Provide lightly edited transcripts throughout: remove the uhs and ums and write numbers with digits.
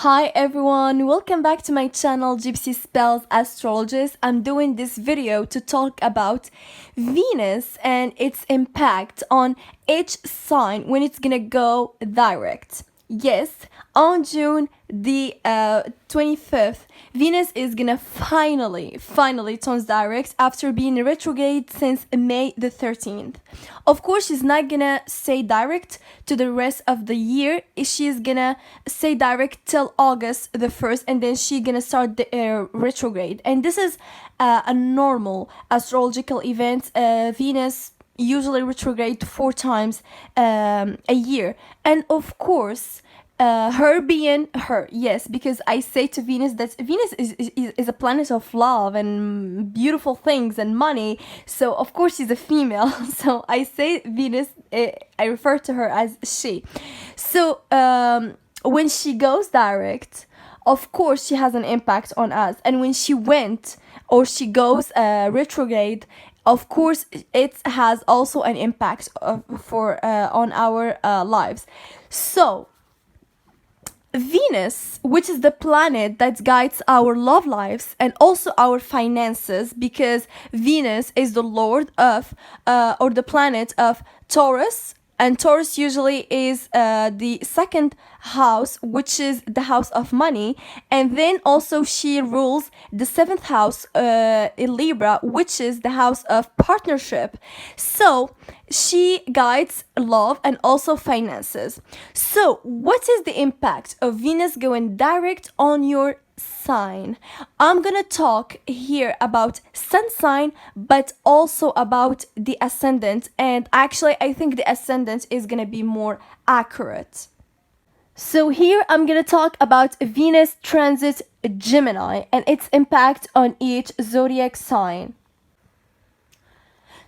Hi everyone, welcome back to my channel Gypsy Spells Astrologist. I'm doing this video to talk about Venus and its impact on each sign when it's gonna go direct. Yes, on June the 25th, Venus is gonna finally turns direct after being retrograde since May the 13th. Of course, she's not gonna stay direct to the rest of the year. She's gonna stay direct till August the 1st, and then she's gonna start the retrograde. And this is a normal astrological event. Venus usually retrograde 4 times a year, and of course her being her, yes, because I say to Venus that Venus is a planet of love and beautiful things and money, so of course she's a female. So I say Venus, I refer to her as she. So when she goes direct, of course she has an impact on us, and when she went or she goes retrograde, of course it has also an impact on our lives. So Venus, which is the planet that guides our love lives and also our finances, because Venus is the lord of or the planet of Taurus, and Taurus usually is the second house, which is the house of money, and then also she rules the seventh house in Libra, which is the house of partnership. So she guides love and also finances. So what is the impact of Venus going direct on your sign? I'm gonna talk here about sun sign, but also about the ascendant, and actually I think the ascendant is gonna be more accurate. So here I'm gonna talk about Venus transit Gemini and its impact on each zodiac sign.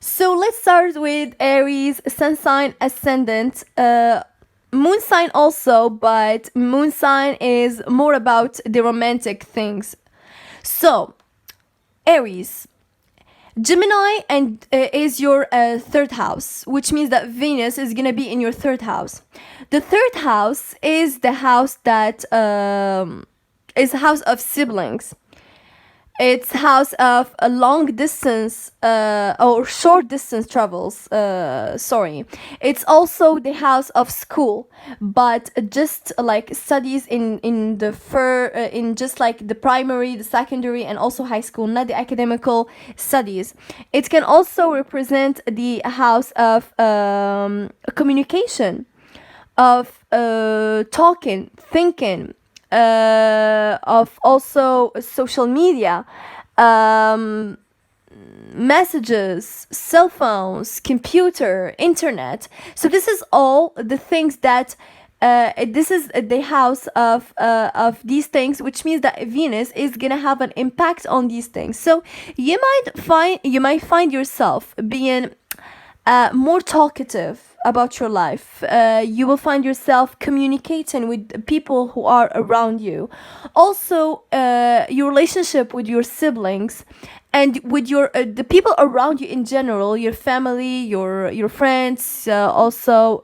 So let's start with Aries, sun sign, ascendant, moon sign also, but moon sign is more about the romantic things. So Aries, Gemini and is your third house, which means that Venus is gonna be in your third house. The third house is the house that is a house of siblings. It's house of a long distance or short distance travels. Sorry, it's also the house of school, but just like studies in just like the primary, the secondary, and also high school, not the academical studies. It can also represent the house of communication, of talking, thinking. Of also social media, messages, cell phones, computer, internet. So this is all the things that this is the house of these things, which means that Venus is gonna have an impact on these things. So you might find yourself being more talkative about your life. You will find yourself communicating with people who are around you. Also, your relationship with your siblings and with your the people around you in general, your family, your friends, also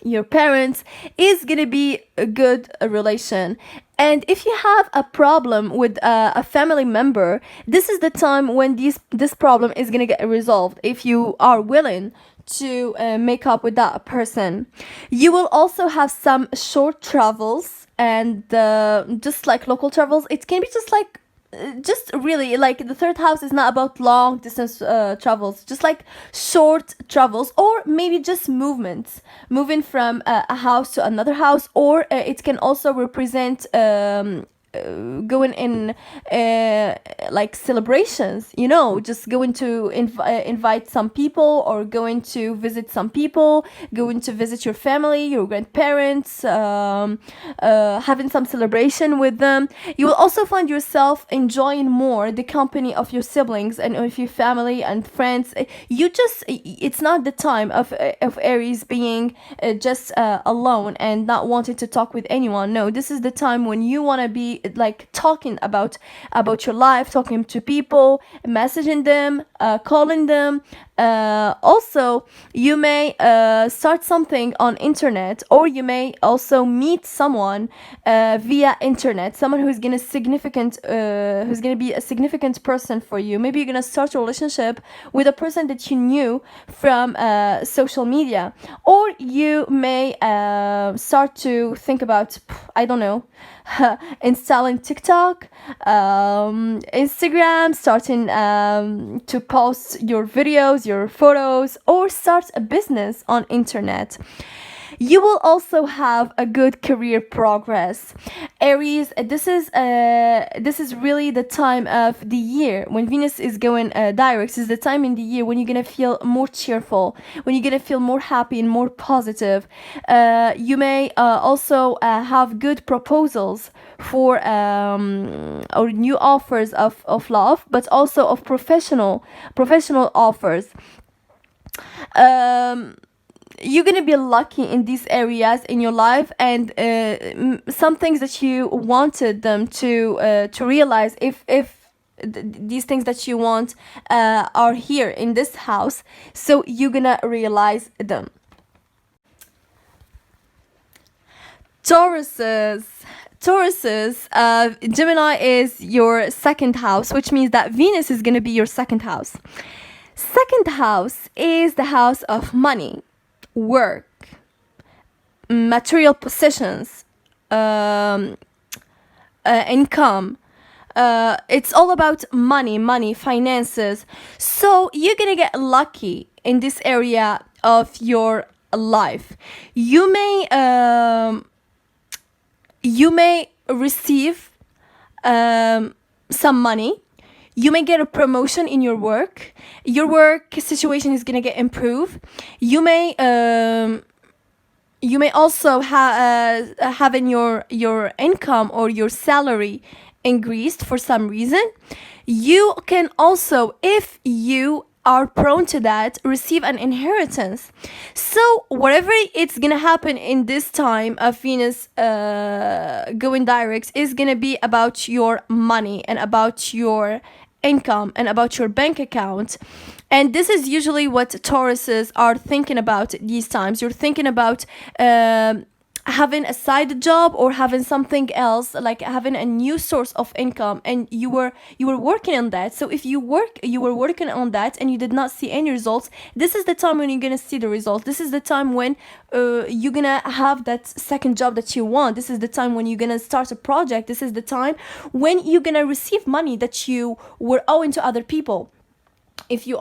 your parents, is gonna be a good relation. And if you have a problem with a family member, this is the time when this problem is gonna get resolved if you are willing to make up with that person. You will also have some short travels and just like local travels. It can be just really like the third house is not about long distance travels, just like short travels, or maybe just moving from a house to another house, or it can also represent going in like celebrations, just going to invite some people, or going to visit some people, going to visit your family, your grandparents, having some celebration with them. You will also find yourself enjoying more the company of your siblings and of your family and friends. It's not the time of Aries being just alone and not wanting to talk with anyone. No, this is the time when you want to be like talking about your life, talking to people, messaging them, calling them, Also, you may start something on internet, or you may also meet someone via internet, someone who's gonna be a significant person for you. Maybe you're gonna start a relationship with a person that you knew from social media, or you may start to think about, I don't know, installing TikTok, Instagram, starting to post your videos, your photos, or start a business on internet. You will also have a good career progress. Aries, this is really the time of the year when Venus is going direct. Is the time in the year when you're gonna feel more cheerful, when you're gonna feel more happy and more positive. You may also have good proposals for or new offers of love, but also of professional offers. You're gonna be lucky in these areas in your life, and some things that you wanted them to realize, if these things that you want are here in this house, so you're gonna realize them. Tauruses, Gemini is your second house, which means that Venus is gonna be your second house. Second house is the house of money, work, material possessions, income. It's all about money, finances. So you're gonna get lucky in this area of your life. You may receive some money. You may get a promotion in your work. Your work situation is gonna get improved. You may also having your income or your salary increased for some reason. You can also, if you are prone to that, receive an inheritance. So whatever it's gonna happen in this time of Venus going direct is gonna be about your money and about your income and about your bank account. And this is usually what Tauruses are thinking about these times. You're thinking about having a side job or having something else, like having a new source of income, and you were working on that. So if you were working on that and you did not see any results, this is the time when you're gonna see the results. This is the time when you're gonna have that second job that you want. This is the time when you're gonna start a project. This is the time when you're gonna receive money that you were owing to other people. If you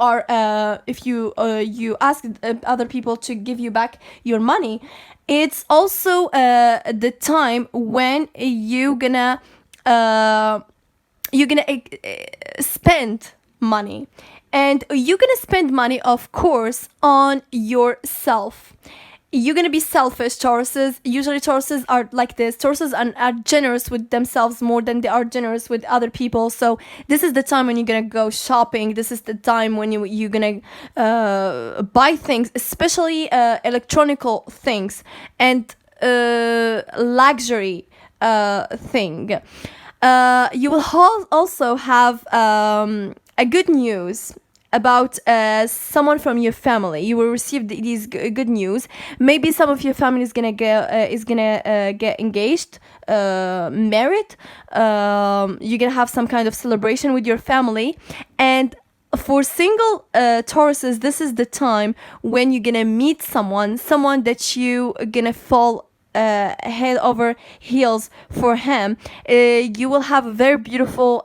ask other people to give you back your money, it's also the time when you're gonna spend money, and you're gonna spend money, of course, on yourself. You're gonna be selfish, Tauruses. Usually Tauruses are like this. Tauruses are generous with themselves more than they are generous with other people. So this is the time when you're gonna go shopping. This is the time when you're gonna buy things, especially electronical things and luxury thing. You will also have a good news about someone from your family. You will receive these good news. Maybe some of your family is gonna get engaged, married. You're gonna have some kind of celebration with your family. And for single Tauruses, this is the time when you're gonna meet someone that you gonna fall head over heels for him. You will have a very beautiful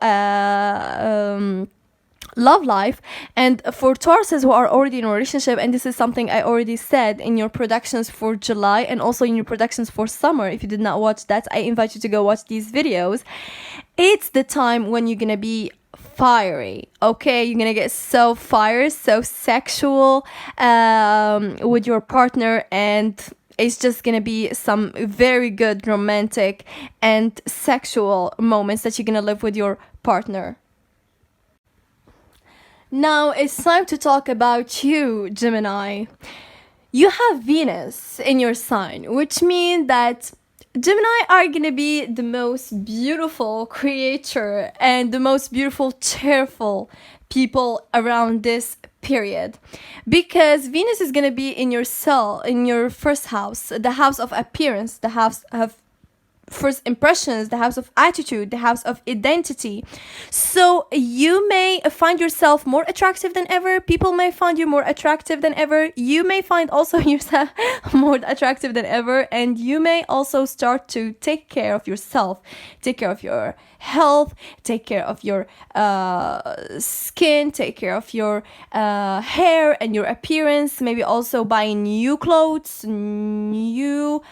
love life. And for Tauruses who are already in a relationship, and this is something I already said in your productions for July and also in your productions for summer, if you did not watch that, I invite you to go watch these videos. It's the time when you're gonna be fiery. Okay, you're gonna get so fiery, so sexual with your partner, and it's just gonna be some very good romantic and sexual moments that you're gonna live with your partner. Now it's time to talk about you, Gemini. You have Venus in your sign, which means that Gemini are gonna be the most beautiful creature and the most beautiful, cheerful people around this period, because Venus is going to be in your in your first house, the house of appearance, the house of first impressions, the house of attitude, the house of identity. So you may find yourself more attractive than ever. People may find you more attractive than ever. You may find also yourself more attractive than ever, and you may also start to take care of yourself, take care of your health, take care of your skin, take care of your hair and your appearance, maybe also buying new clothes, new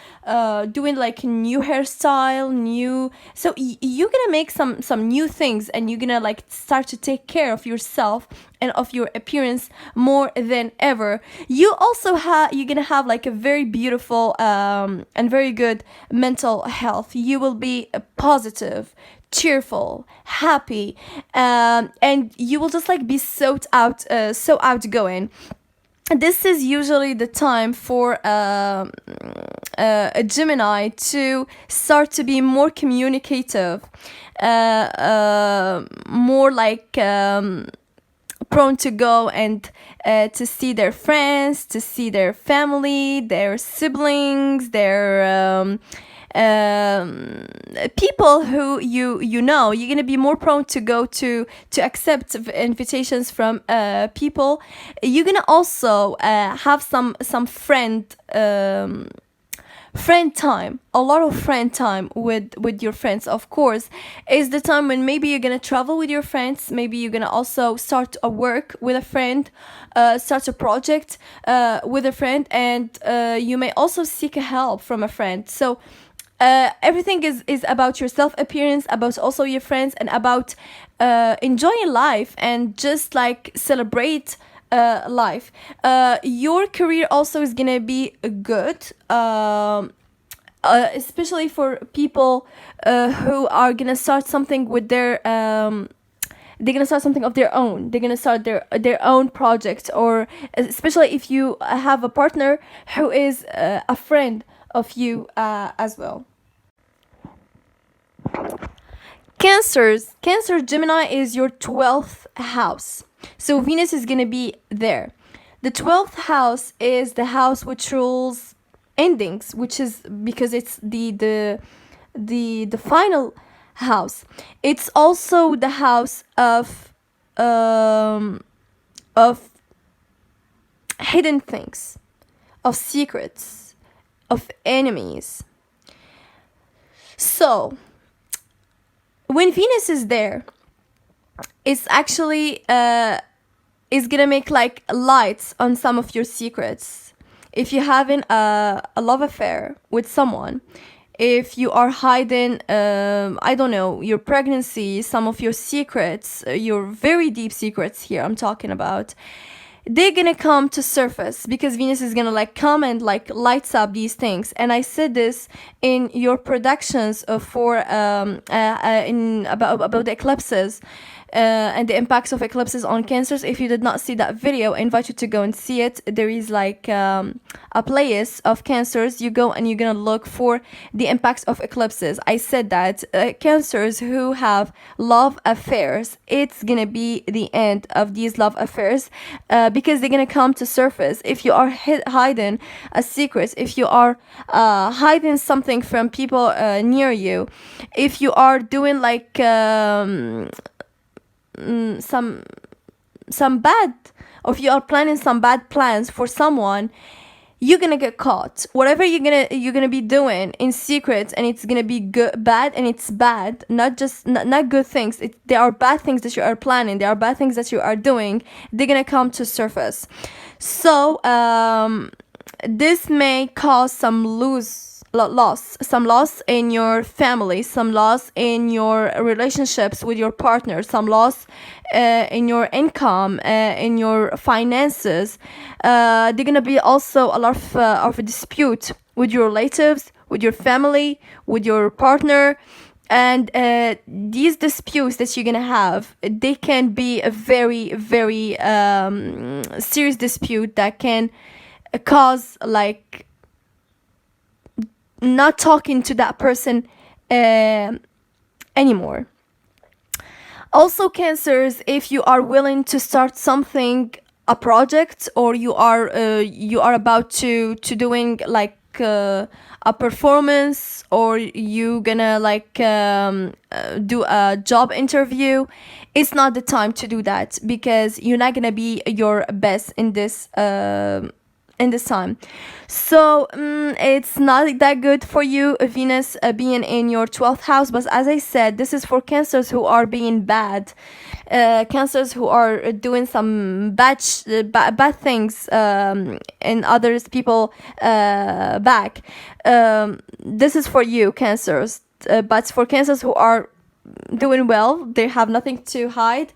doing like new hairstyle, new, so you're gonna make some new things, and you're gonna like start to take care of yourself and of your appearance more than ever. You also you're gonna have like a very beautiful and very good mental health. You will be positive, cheerful, happy, and you will just like be so outgoing. This is usually the time for a Gemini to start to be more communicative, more like prone to go and to see their friends, to see their family, their siblings, their people who you know. You're gonna be more prone to go to accept invitations from people. You're gonna also have some friend time, a lot of friend time with your friends. Of course, is the time when maybe you're gonna travel with your friends, maybe you're gonna also start a work with a friend, start a project with a friend, and you may also seek a help from a friend. So everything is about your self appearance, about also your friends, and about enjoying life and just like celebrate life. Your career also is gonna be good, especially for people who are gonna start something with their they're gonna start something of their own. They're gonna start their own project, or especially if you have a partner who is a friend of you as well. Cancer Gemini is your 12th house, so Venus is gonna be there. The 12th house is the house which rules endings, which is because it's the final house. It's also the house of hidden things, of secrets, of enemies. So when Venus is there, it's actually is gonna make like lights on some of your secrets. If you're having a love affair with someone, if you are hiding I don't know, your pregnancy, some of your secrets, your very deep secrets here I'm talking about, they're gonna come to surface because Venus is gonna like come and like lights up these things. And I said this in your productions for in about the eclipses and the impacts of eclipses on cancers. If you did not see that video, I invite you to go and see it. There is like a playlist of cancers. You go and you're gonna look for the impacts of eclipses. I said that cancers who have love affairs, it's gonna be the end of these love affairs because they're gonna come to surface. If you are hiding a secret, if you are hiding something from people near you, if you are doing like some bad, or if you are planning some bad plans for someone, you're gonna get caught. Whatever you're gonna be doing in secret, and it's gonna be bad, and it's bad, not just not good things. There are bad things that you are planning, there are bad things that you are doing, they're gonna come to surface. So this may cause some loss in your family, some loss in your relationships with your partner, some loss in your income, in your finances. They're gonna be also a lot of a dispute with your relatives, with your family, with your partner. And these disputes that you're gonna have, they can be a very, very serious dispute that can cause like not talking to that person anymore. Also, cancers, if you are willing to start something a project, or you are about to doing like a performance, or you gonna like do a job interview, it's not the time to do that, because you're not gonna be your best in this time. So it's not that good for you, Venus being in your 12th house. But as I said, this is for Cancers who are being bad, Cancers who are doing some bad things in others people back. This is for you, Cancers. But for Cancers who are doing well, they have nothing to hide,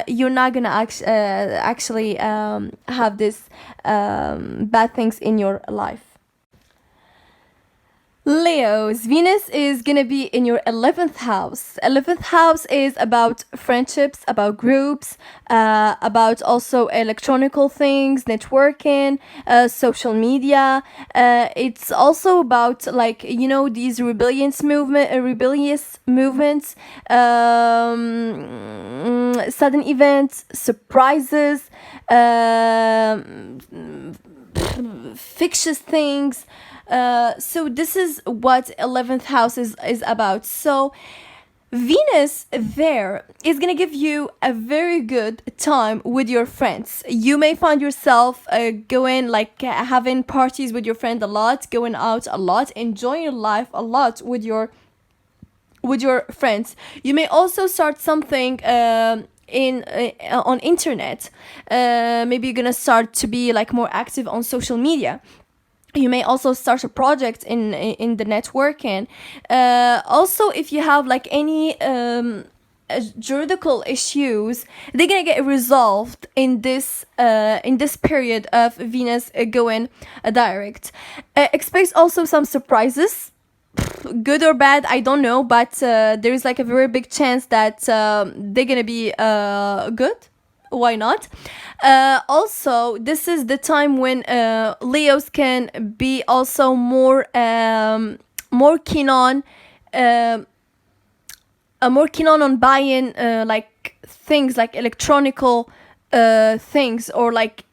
you're not gonna actually have this bad things in your life. Leos, Venus is gonna be in your 11th house. 11th house is about friendships, about groups, about also electronical things, networking, social media. It's also about, like, you know, these rebellious movements, sudden events, surprises, fictitious things. So this is what 11th house is about. So Venus there is gonna give you a very good time with your friends. You may find yourself going, like, having parties with your friend a lot, going out a lot, enjoying your life a lot with your friends. You may also start something on internet. Maybe you're gonna start to be like more active on social media. You may also start a project in the networking. Also, if you have like any juridical issues, they're gonna get resolved in this period of Venus going direct. Expect also some surprises, good or bad, I don't know, but there is like a very big chance that they're gonna be good. Why not? Also, this is the time when Leos can be also more keen on buying like things like electronical things, or like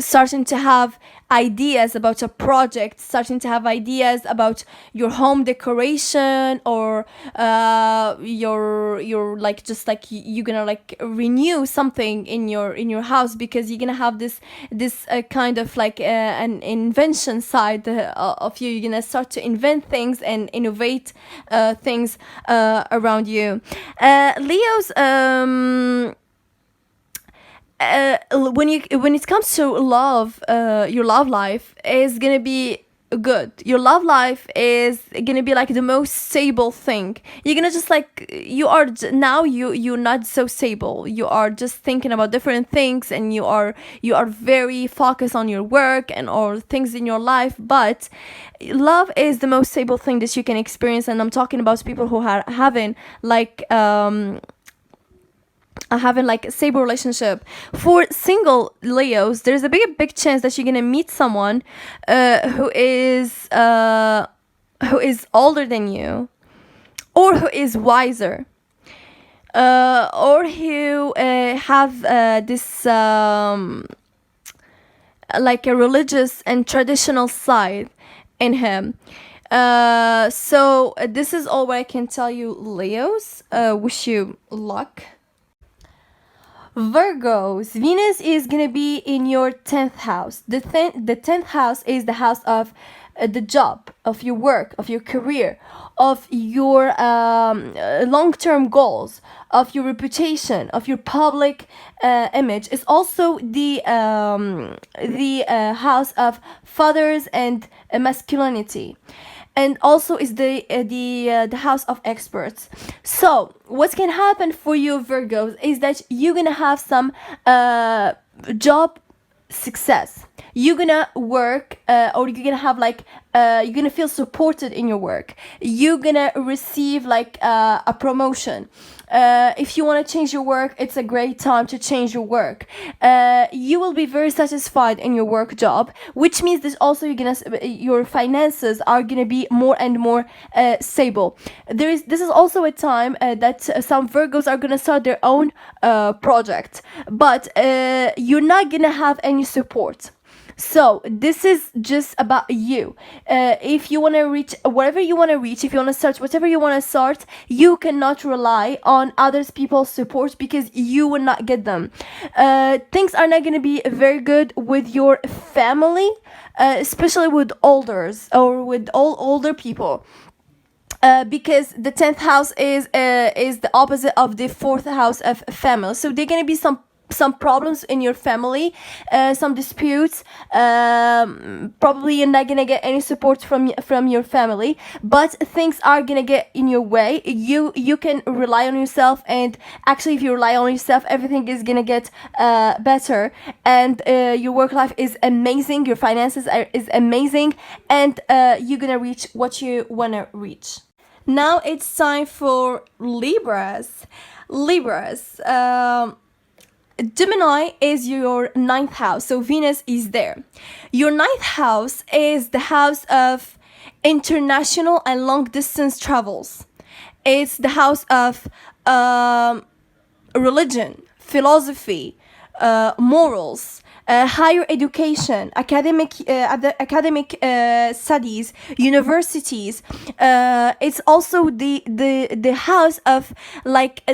starting to have ideas about a project, starting to have ideas about your home decoration, or your like, just like you're gonna like renew something in your house, because you're gonna have this kind of like an invention side of you. You're gonna start to invent things and innovate things around you. Leos, when it comes to love, your love life is gonna be good. Your love life is gonna be like the most stable thing. You're gonna just like, you're not so stable. You are just thinking about different things, and you are very focused on your work and all things in your life. But love is the most stable thing that you can experience, and I'm talking about people who are having like a stable relationship. For single Leos, there's a big chance that you're gonna meet someone who is older than you, or who is wiser, or who have this like a religious and traditional side in him. So this is all what I can tell you, Leos. Wish you luck. Virgos, Venus is gonna be in your 10th house. The 10th house is the house of the job, of your work, of your career, of your long-term goals, of your reputation, of your public image. It's also the house of fathers and masculinity. And also is the house of experts. So what can happen for you, Virgos, is that you're gonna have some job success. you're gonna work, or you're gonna have like you're gonna feel supported in your work. You're gonna receive like a promotion. If you want to change your work, it's a great time to change your work. You will be very satisfied in your work job, which means that also your finances are gonna be more and more stable. This is also a time that some Virgos are gonna start their own project, but you're not gonna have any support. So this is just about you. If you want to reach whatever you want to reach, if you want to start whatever you want to start, you cannot rely on others people's support, because you will not get them. Things are not going to be very good with your family, especially with elders or with all older people. Because the 10th house is the opposite of the 4th house of family. So there are going to be some problems in your family, some disputes. Probably you're not gonna get any support from your family, but things are gonna get in your way. You can rely on yourself, and actually if you rely on yourself, everything is gonna get better, and your work life is amazing, your finances is amazing, and you're gonna reach what you wanna reach. Now it's time for Libras. Gemini is your 9th house, so Venus is there. Your 9th house is the house of international and long distance travels. It's the house of religion, philosophy, morals, higher education, academic studies, universities. It's also the house of like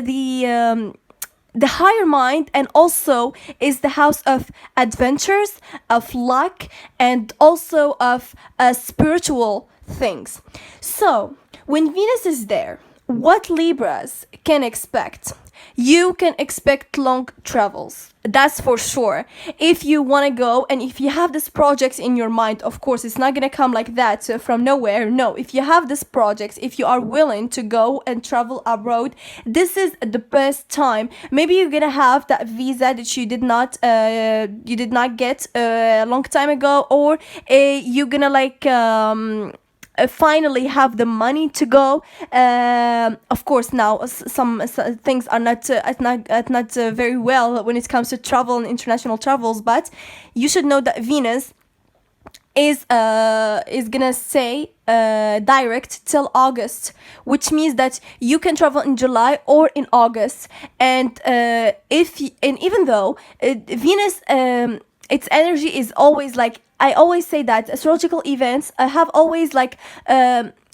the higher mind, and also is the house of adventures, of luck, and also of spiritual things. So when Venus is there, what Libras can expect? You can expect long travels, that's for sure. If you want to go, and if you have this project in your mind, of course it's not going to come like that from nowhere. No, if you have this project, if you are willing to go and travel abroad, this is the best time. Maybe you're going to have that visa that you did not get a long time ago, or you're going to like finally have the money to go. Of course, now some things are not very well when it comes to travel and international travels, but you should know that Venus is gonna stay direct till August, which means that you can travel in July or in August. And even though Venus, its energy is always like, I always say that astrological events have always like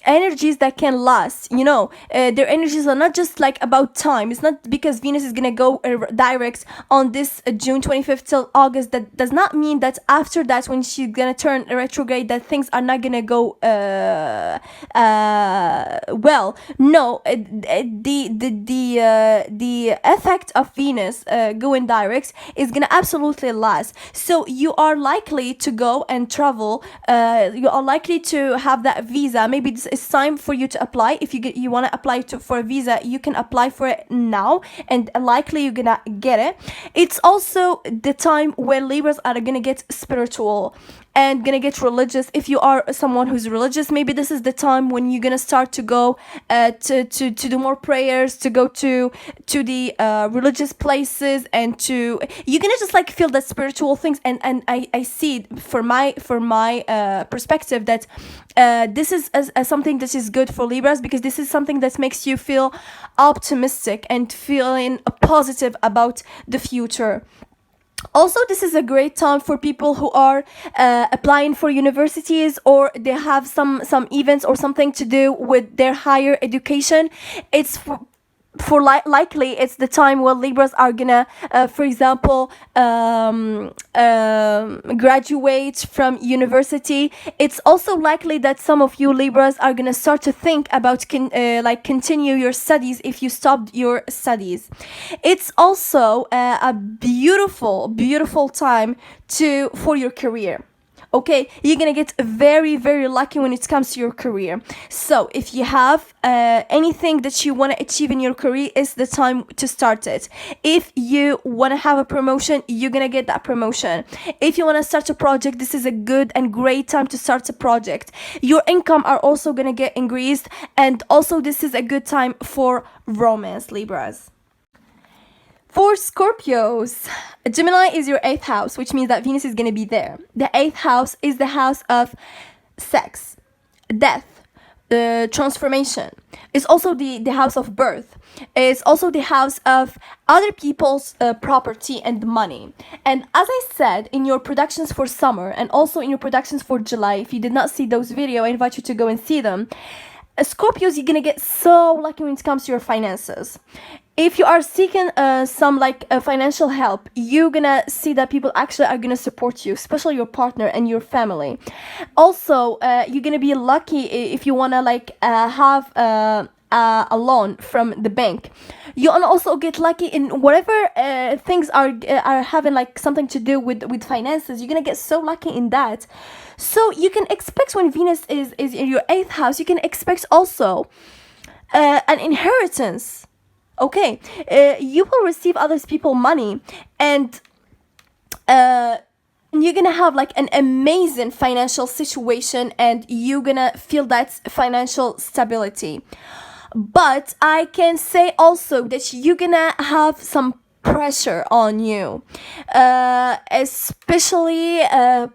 energies that can last. Their energies are not just like about time. It's not because Venus is gonna go direct on this June 25th till August, that does not mean that after that, when she's gonna turn retrograde, that things are not gonna go well. No, the effect of Venus going direct is gonna absolutely last. So you are likely to go and travel. You are likely to have that visa. Maybe it's time for you to apply. If you want to apply for a visa, you can apply for it now, and likely you're gonna get it. It's also the time where Libras are gonna get spiritual and gonna get religious. If you are someone who's religious, maybe this is the time when you're gonna start to go to do more prayers, to go to the religious places, and you're gonna just like feel that spiritual things. And I see for my perspective that this is something that is good for Libras, because this is something that makes you feel optimistic and feeling positive about the future. Also, this is a great time for people who are applying for universities, or they have some events or something to do with their higher education. It's likely it's the time where Libras are gonna, for example, graduate from university. It's also likely that some of you Libras are gonna start to think about continue your studies if you stopped your studies. It's also a beautiful time for your career. Okay, you're gonna get very, very lucky when it comes to your career. So if you have anything that you want to achieve in your career, it's the time to start it. If you want to have a promotion, you're gonna get that promotion. If you want to start a project, this is a good and great time to start a project. Your income are also gonna get increased, and also this is a good time for romance, Libras. For Scorpios, Gemini is your 8th house, which means that Venus is going to be there. The 8th house is the house of sex, death, transformation. It's also the house of birth. It's also the house of other people's property and money. And as I said, in your productions for summer and also in your productions for July, if you did not see those videos, I invite you to go and see them. Scorpios, you're going to get so lucky when it comes to your finances. If you are seeking some financial help, you're gonna see that people actually are gonna support you, especially your partner and your family. Also, you're gonna be lucky if you wanna have a loan from the bank. You wanna also get lucky in whatever things are having something to do with finances. You're gonna get so lucky in that. So you can expect when Venus is in your 8th house, you can expect also an inheritance. Okay, you will receive other people money, and you're gonna have an amazing financial situation, and you're gonna feel that financial stability. But I can say also that you're gonna have some pressure on you, especially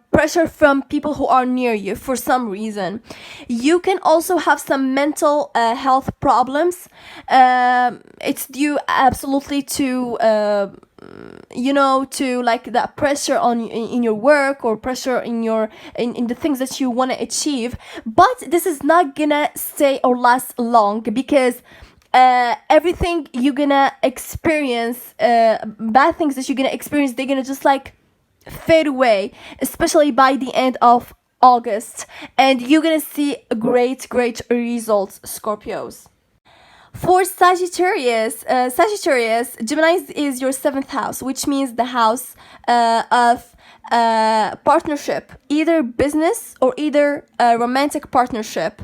pressure from people who are near you for some reason. You can also have some mental health problems. It's due absolutely to that pressure on in your work, or pressure in the things that you want to achieve. But this is not gonna stay or last long, because everything you're gonna experience, bad things that you're gonna experience, they're gonna just fade away, especially by the end of August, and you're gonna see great results, Scorpios. For Sagittarius, Gemini is your 7th house, which means the house of partnership, either business or either romantic partnership.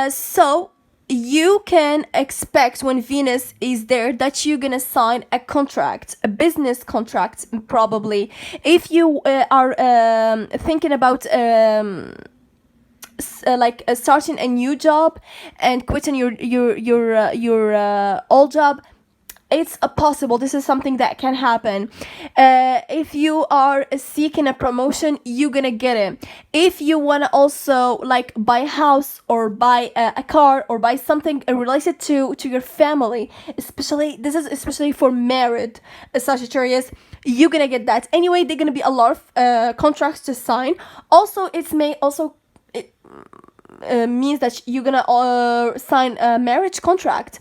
So you can expect when Venus is there that you're gonna sign a contract, a business contract, probably. If you are thinking about starting a new job and quitting your old job, it's possible. This is something that can happen. If you are seeking a promotion, you're gonna get it. If you want to also buy a house or buy a car or buy something related to your family, especially for married Sagittarius, you're gonna get that. Anyway, they're gonna be a lot of contracts to sign. Also, it may also means that you're gonna sign a marriage contract.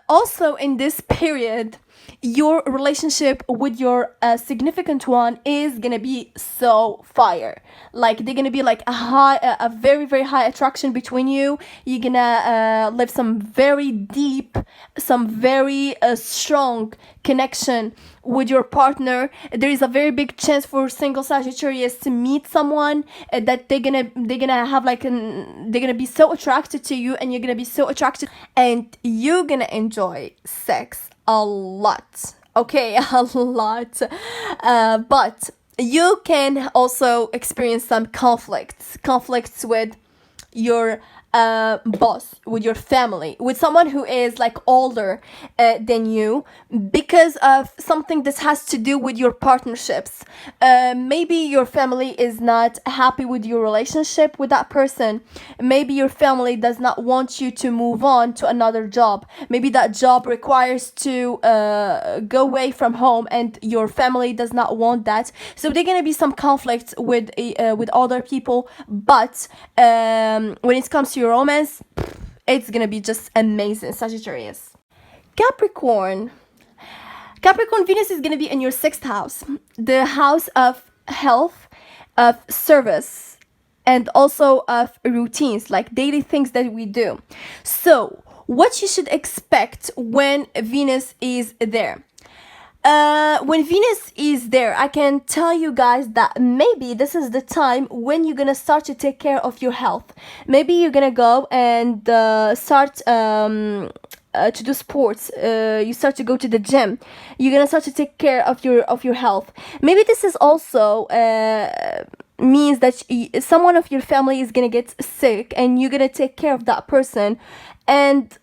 Also, in this period, your relationship with your significant one is gonna be so fire. They're gonna be a very high attraction between you. You're gonna live some very deep, some very strong connection with your partner. There is a very big chance for single Sagittarius to meet someone that they're gonna have they're gonna be so attracted to you, and you're gonna be so attracted, and you're gonna enjoy sex a lot. Okay, a lot. But you can also experience some conflicts with your boss, with your family, with someone who is older than you, because of something that has to do with your partnerships. Maybe your family is not happy with your relationship with that person. Maybe your family does not want you to move on to another job. Maybe that job requires to go away from home, and your family does not want that. So there's gonna be some conflicts with other people. But when it comes to your romance, it's gonna be just amazing, Sagittarius. Capricorn, Venus is gonna be in your 6th house, the house of health, of service, and also of routines, daily things that we do. So what you should expect when Venus is there. When Venus is there, I can tell you guys that maybe this is the time when you're gonna start to take care of your health. Maybe you're gonna go and start to do sports. You start to go to the gym. You're gonna start to take care of your health. Maybe this is also means that someone of your family is gonna get sick, and you're gonna take care of that person, and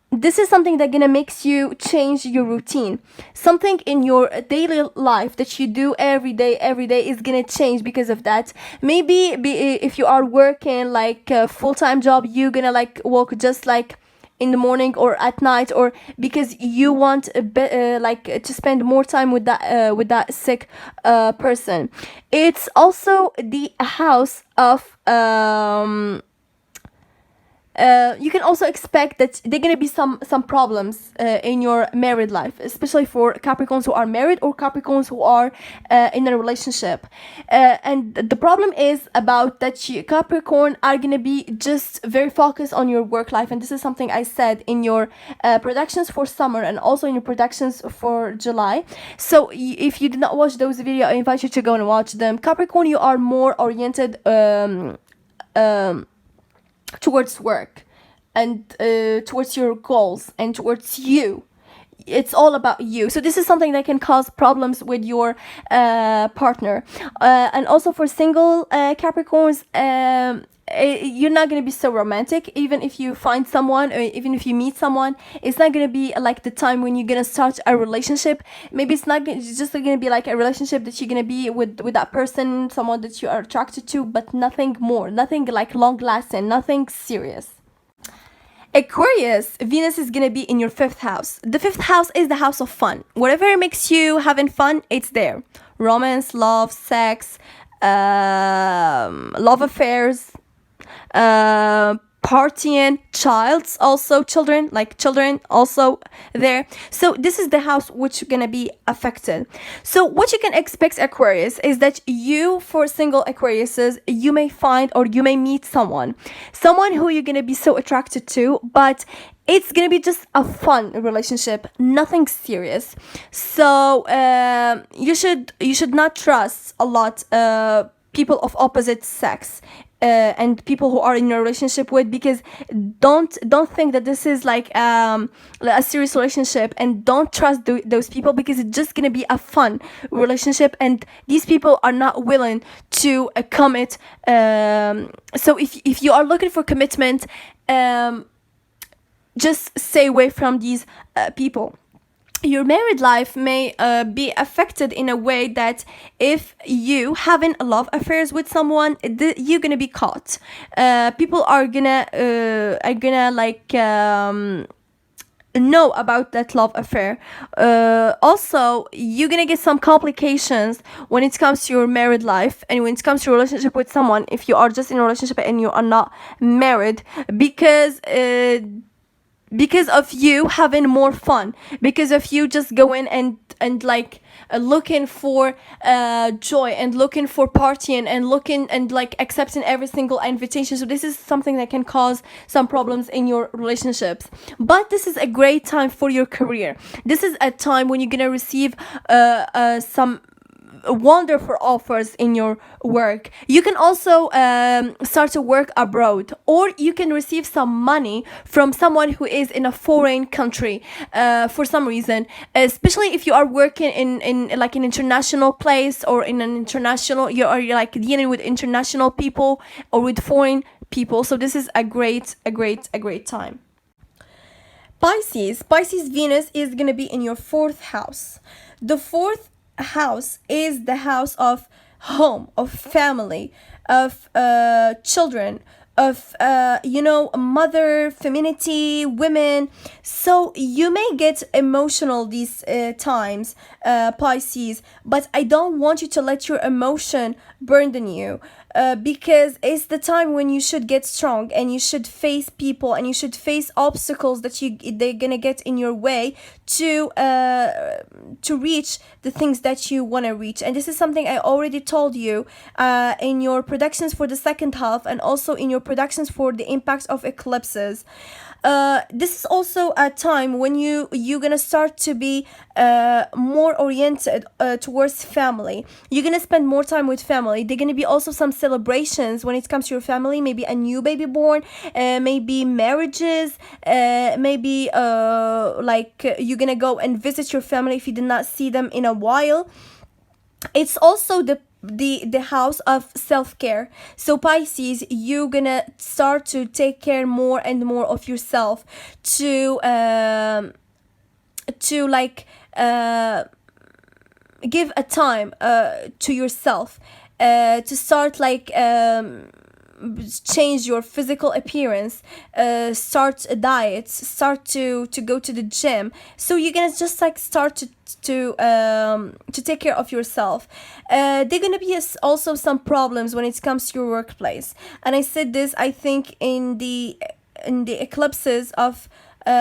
this is something that gonna makes you change your routine. Something in your daily life that you do every day is gonna change because of that. Maybe if you are working like a full-time job, you're gonna like work just like in the morning or at night, or because you want like to spend more time with that sick person. It's also the house of you can also expect that there are going to be some problems in your married life, especially for Capricorns who are married or Capricorns who are in a relationship. And the problem is about that Capricorn are going to be just very focused on your work life. And this is something I said in your predictions for summer and also in your predictions for July. So if you did not watch those videos, I invite you to go and watch them. Capricorn, you are more oriented towards work and towards your goals and towards you. It's all about you. So this is something that can cause problems with your partner. And also for single Capricorns, you're not going to be so romantic. Even if you find someone, or even if you meet someone, it's not going to be like the time when you're going to start a relationship. Maybe it's just going to be like a relationship that you're going to be with that person, someone that you are attracted to, but nothing more, nothing like long lasting, nothing serious. Aquarius, Venus is gonna be in your 5th house. The 5th house is the house of fun. Whatever makes you having fun, it's there. Romance, love, sex, love affairs, partying, children also there. So this is the house which is gonna be affected. So what you can expect, Aquarius, is that you, for single Aquariuses, you may find or you may meet someone who you're gonna be so attracted to, but it's gonna be just a fun relationship, nothing serious. So you should not trust a lot people of opposite sex. And people who are in a relationship with, because don't think that this is like a serious relationship, and don't trust those people, because it's just gonna be a fun relationship, and these people are not willing to commit. So if you are looking for commitment, just stay away from these people. Your married life may be affected in a way that if you having love affairs with someone, you're gonna be caught. People are gonna like know about that love affair. Also, you're gonna get some complications when it comes to your married life and when it comes to relationship with someone, if you are just in a relationship and you are not married, because of you having more fun, because of you just going and like looking for joy and looking for partying and looking and like accepting every single invitation. So this is something that can cause some problems in your relationships. But this is a great time for your career. This is a time when you're gonna receive some wonderful offers in your work. You can also start to work abroad, or you can receive some money from someone who is in a foreign country for some reason, especially if you are working in like an international place, or in an international, you are like dealing with international people or with foreign people. So this is a great time. Pisces Venus is gonna be in your 4th house. The 4th house is the house of home, of family, of children, of mother, femininity, women. So you may get emotional these times, Pisces, but I don't want you to let your emotion burden you, because it's the time when you should get strong and you should face people and you should face obstacles that they're gonna get in your way to reach the things that you want to reach. And this is something I already told you in your predictions for the 2nd half, and also in your predictions for the impacts of eclipses. This is also a time when you're gonna start to be more oriented towards family. You're gonna spend more time with family. There gonna be also some celebrations when it comes to your family, maybe a new baby born, maybe marriages, maybe like you're gonna go and visit your family if you did not see them in a while. It's also the house of self-care. So Pisces, you're gonna start to take care more and more of yourself, to like give a time to yourself, to start like change your physical appearance, start a diet, start to go to the gym. So you're gonna just like start to take care of yourself. There gonna be also some problems when it comes to your workplace, and I said this, I think, in the eclipses of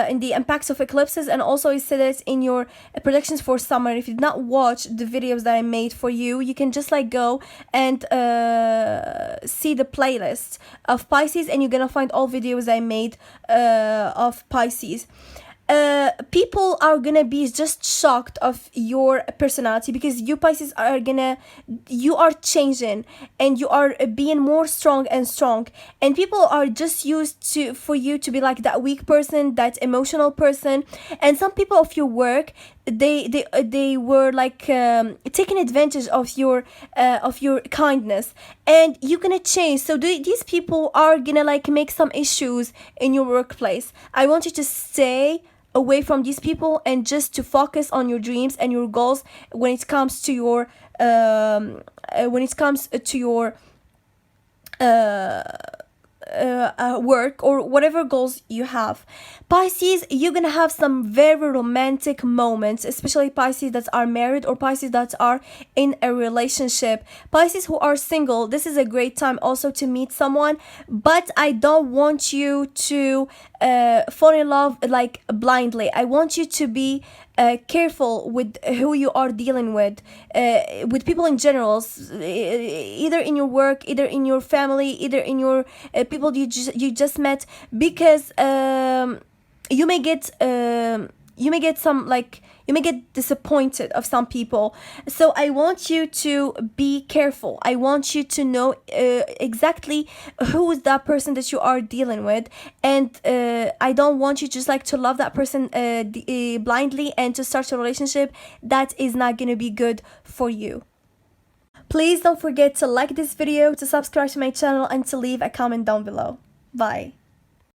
in the impacts of eclipses, and also I said it in your predictions for summer. If you did not watch the videos that I made for you, you can just like go and see the playlist of Pisces, and you're gonna find all videos I made of Pisces. People are gonna be just shocked of your personality, because you Pisces you are changing, and you are being more strong and strong, and people are just used to for you to be like that weak person, that emotional person. And some people of your work, they were like taking advantage of your kindness, and you're gonna change. So these people are gonna like make some issues in your workplace. I want you to stay away from these people and just to focus on your dreams and your goals when it comes to your work or whatever goals you have. Pisces, you're gonna have some very romantic moments, especially Pisces that are married or Pisces that are in a relationship. Pisces who are single, this is a great time also to meet someone, but I don't want you to fall in love like blindly. I want you to be careful with who you are dealing with people in general, either in your work, either in your family, either in your people you just met, because you may get disappointed of some people. So I want you to be careful. I want you to know exactly who is that person that you are dealing with, and I don't want you just like to love that person blindly and to start a relationship that is not gonna be good for you. Please don't forget to like this video, to subscribe to my channel, and to leave a comment down below. Bye.